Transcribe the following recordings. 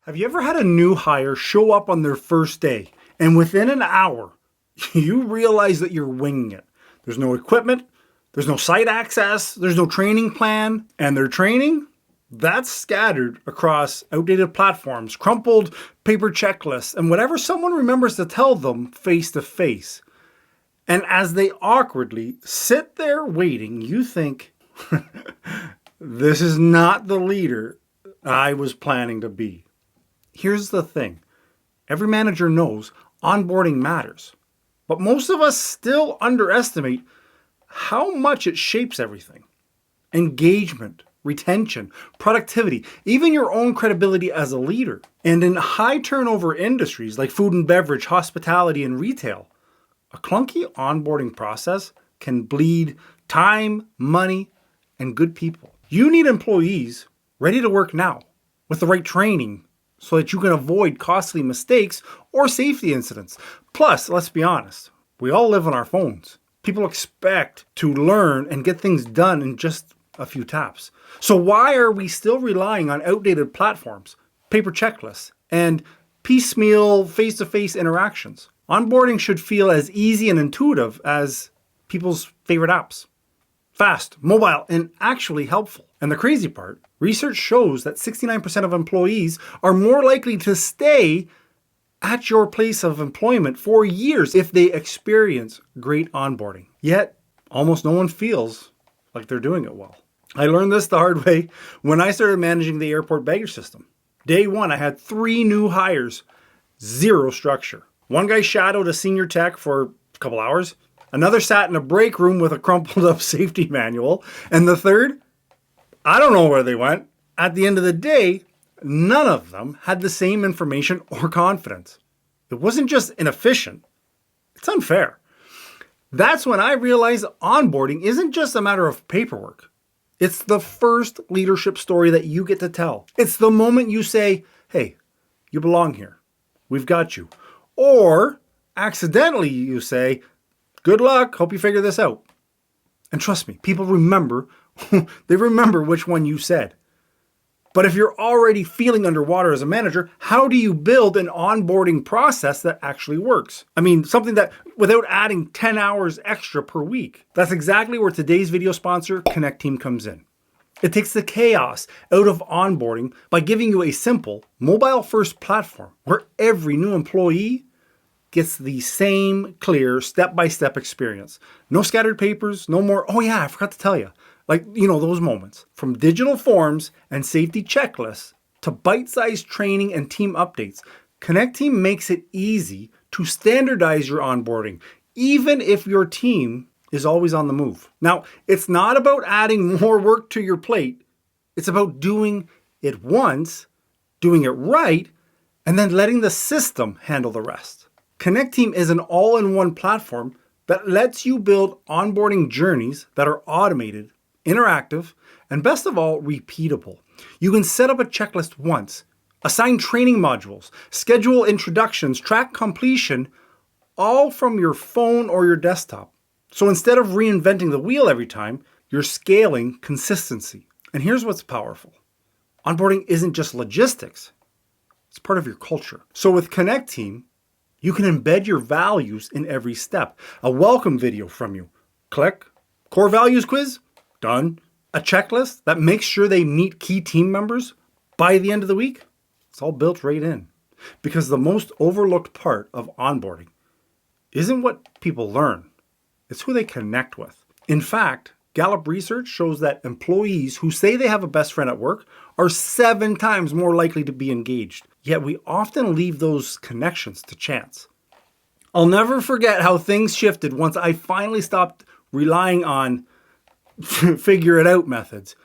Have you ever had a new hire show up on their first day and within an hour, you realize that you're winging it? There's no equipment, there's no site access, there's no training plan, and their training, that's scattered across outdated platforms, crumpled paper checklists, and whatever someone remembers to tell them face to face. And as they awkwardly sit there waiting, you think, this is not the leader I was planning to be. Here's the thing. Every manager knows onboarding matters, but most of us still underestimate how much it shapes everything. Engagement, retention, productivity, even your own credibility as a leader. And in high turnover industries like food and beverage, hospitality, and retail, a clunky onboarding process can bleed time, money, and good people. You need employees ready to work now with the right training so that you can avoid costly mistakes or safety incidents. Plus, let's be honest, we all live on our phones. People expect to learn and get things done in just a few taps. So why are we still relying on outdated platforms, paper checklists, and piecemeal face-to-face interactions? Onboarding should feel as easy and intuitive as people's favorite apps. Fast, mobile, and actually helpful. And the crazy part, research shows that 69% of employees are more likely to stay at your place of employment for years if they experience great onboarding. Yet, almost no one feels like they're doing it well. I learned this the hard way when I started managing the airport baggage system. Day one, I had 3 new hires, 0 structure. One guy shadowed a senior tech for a couple hours. Another sat in a break room with a crumpled up safety manual. And the third, I don't know where they went. At the end of the day, none of them had the same information or confidence. It wasn't just inefficient, it's unfair. That's when I realized onboarding isn't just a matter of paperwork. It's the first leadership story that you get to tell. It's the moment you say, hey, you belong here. We've got you. Or accidentally you say, good luck, hope you figure this out. And trust me, people remember, they remember which one you said. But if you're already feeling underwater as a manager, how do you build an onboarding process that actually works? I mean, something that without adding 10 hours extra per week. That's exactly where today's video sponsor, Connecteam, comes in. It takes the chaos out of onboarding by giving you a simple, mobile-first platform where every new employee gets the same clear step-by-step experience. No scattered papers, no more, oh yeah, I forgot to tell you. Like, those moments. From digital forms and safety checklists to bite-sized training and team updates, Connecteam makes it easy to standardize your onboarding, even if your team is always on the move. Now, it's not about adding more work to your plate. It's about doing it once, doing it right, and then letting the system handle the rest. Connecteam is an all-in-one platform that lets you build onboarding journeys that are automated, interactive, and best of all, repeatable. You can set up a checklist once, assign training modules, schedule introductions, track completion, all from your phone or your desktop. So instead of reinventing the wheel every time, you're scaling consistency. And here's what's powerful. Onboarding isn't just logistics. It's part of your culture. So with Connecteam, you can embed your values in every step. A welcome video from you. Click. Core values quiz. Done. A checklist that makes sure they meet key team members by the end of the week. It's all built right in. Because the most overlooked part of onboarding isn't what people learn. It's who they connect with. In fact, Gallup research shows that employees who say they have a best friend at work are 7 times more likely to be engaged. Yet we often leave those connections to chance. I'll never forget how things shifted once I finally stopped relying on figure it out methods.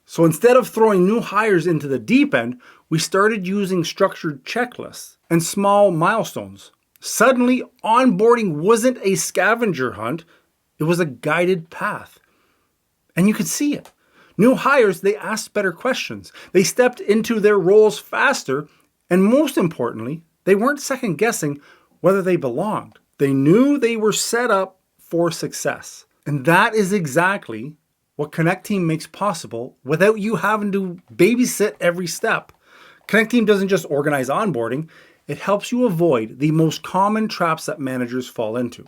So instead of throwing new hires into the deep end, we started using structured checklists and small milestones. Suddenly, onboarding wasn't a scavenger hunt, it was a guided path. And you could see it. New hires, they asked better questions. They stepped into their roles faster, and most importantly, they weren't second guessing whether they belonged. They knew they were set up for success. And that is exactly what Connecteam makes possible without you having to babysit every step. Connecteam doesn't just organize onboarding, it helps you avoid the most common traps that managers fall into.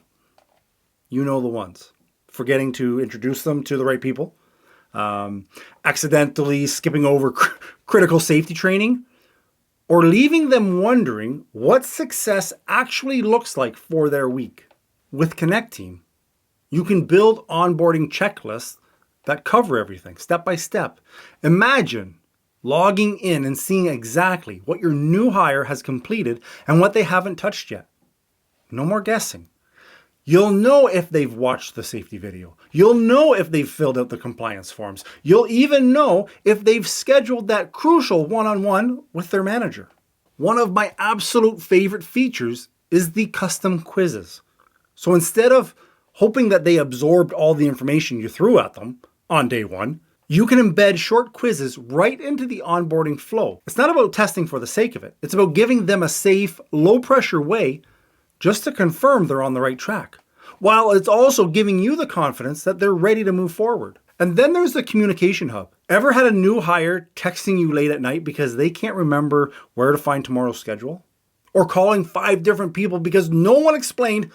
You know the ones. Forgetting to introduce them to the right people, accidentally skipping over critical safety training, or leaving them wondering what success actually looks like for their week. With Connecteam, you can build onboarding checklists that cover everything step by step. Imagine logging in and seeing exactly what your new hire has completed and what they haven't touched yet. No more guessing. You'll know if they've watched the safety video. You'll know if they've filled out the compliance forms. You'll even know if they've scheduled that crucial one-on-one with their manager. One of my absolute favorite features is the custom quizzes. So instead of hoping that they absorbed all the information you threw at them on day one, you can embed short quizzes right into the onboarding flow. It's not about testing for the sake of it. It's about giving them a safe, low-pressure way just to confirm they're on the right track, while it's also giving you the confidence that they're ready to move forward. And then there's the communication hub. Ever had a new hire texting you late at night because they can't remember where to find tomorrow's schedule? Or calling 5 different people because no one explained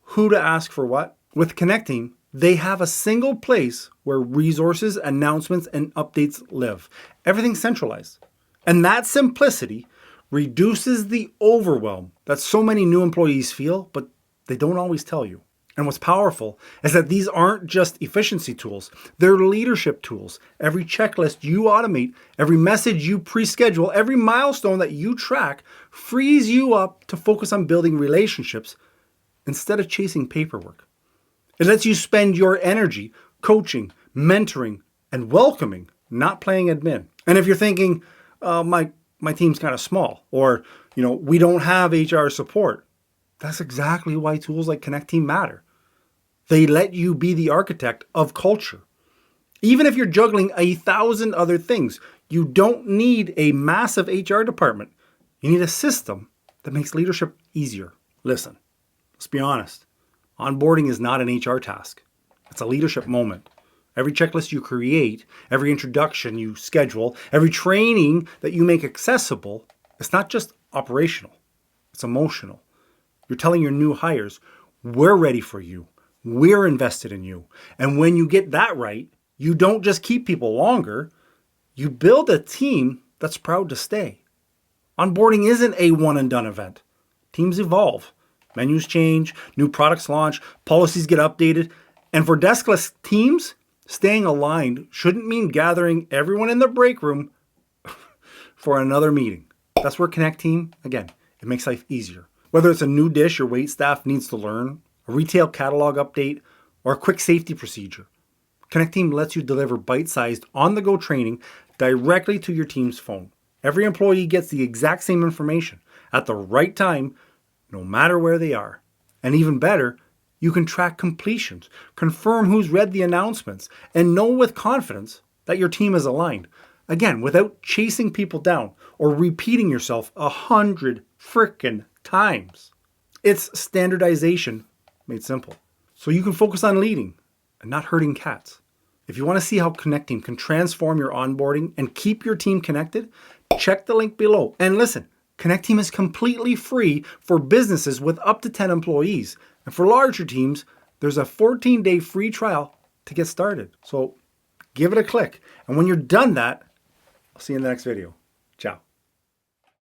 who to ask for what? With Connecteam, they have a single place where resources, announcements, and updates live. Everything's centralized. And that simplicity reduces the overwhelm that so many new employees feel, but they don't always tell you. And what's powerful is that these aren't just efficiency tools, they're leadership tools. Every checklist you automate, every message you pre-schedule, every milestone that you track frees you up to focus on building relationships instead of chasing paperwork. It lets you spend your energy coaching, mentoring, and welcoming, not playing admin. And if you're thinking, my team's kind of small, or we don't have HR support, that's exactly why tools like Connecteam matter. They let you be the architect of culture. Even if you're juggling 1,000 other things, you don't need a massive HR department. You need a system that makes leadership easier. Listen, let's be honest. Onboarding is not an HR task. It's a leadership moment. Every checklist you create, every introduction you schedule, every training that you make accessible, it's not just operational, it's emotional. You're telling your new hires, we're ready for you. We're invested in you. And when you get that right, you don't just keep people longer, you build a team that's proud to stay. Onboarding isn't a one and done event. Teams evolve. Menus change, new products launch, policies get updated. And for deskless teams, staying aligned shouldn't mean gathering everyone in the break room for another meeting. That's where Connecteam, again, it makes life easier. Whether it's a new dish your wait staff needs to learn, a retail catalog update, or a quick safety procedure, Connecteam lets you deliver bite-sized, on-the-go training directly to your team's phone. Every employee gets the exact same information at the right time, no matter where they are. And even better, you can track completions, confirm who's read the announcements, and know with confidence that your team is aligned. Again, without chasing people down or repeating yourself 100 frickin' times. It's standardization made simple. So you can focus on leading and not herding cats. If you want to see how Connecteam can transform your onboarding and keep your team connected, check the link below. And listen, Connecteam is completely free for businesses with up to 10 employees. And for larger teams, there's a 14-day free trial to get started. So give it a click. And when you're done that, I'll see you in the next video. Ciao.